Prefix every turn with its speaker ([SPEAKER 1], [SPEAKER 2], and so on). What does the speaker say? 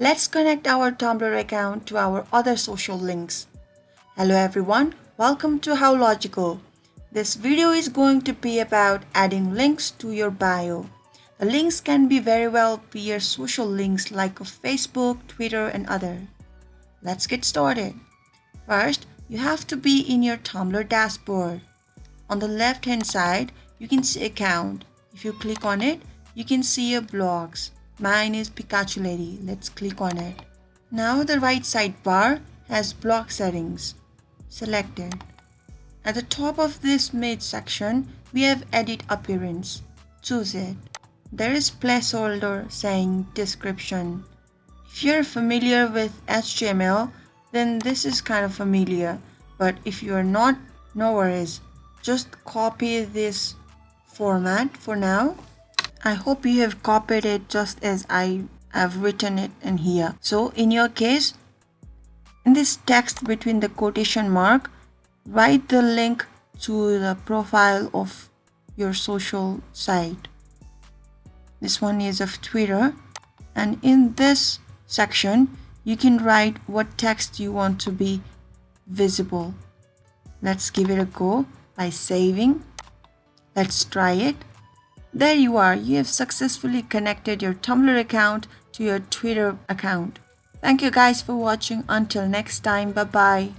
[SPEAKER 1] Let's connect our Tumblr account to our other social links. Hello everyone, welcome to How Logical. This video is going to be about adding links to your bio. The links can be very well be your social links like of Facebook, Twitter and other. Let's get started. First, you have to be in your Tumblr dashboard. On the left hand side, you can see account. If you click on it, you can see your blogs. Mine is Pikachu Lady. Let's click on it. Now the right sidebar has blog settings. Selected. At the top of this mid section, we have edit appearance. Choose it. There is placeholder saying description. If you're familiar with HTML, then this is kind of familiar. But if you are not, no worries. Just copy this format for now. I hope you have copied it just as I have written it in here. So in your case, in this text between the quotation mark, write the link to the profile of your social site. This one is of Twitter, and in this section you can write what text you want to be visible. Let's give it a go by saving. Let's try it. There you are. You have successfully connected your Tumblr account to your Twitter account. Thank you guys for watching. Until next time, bye bye.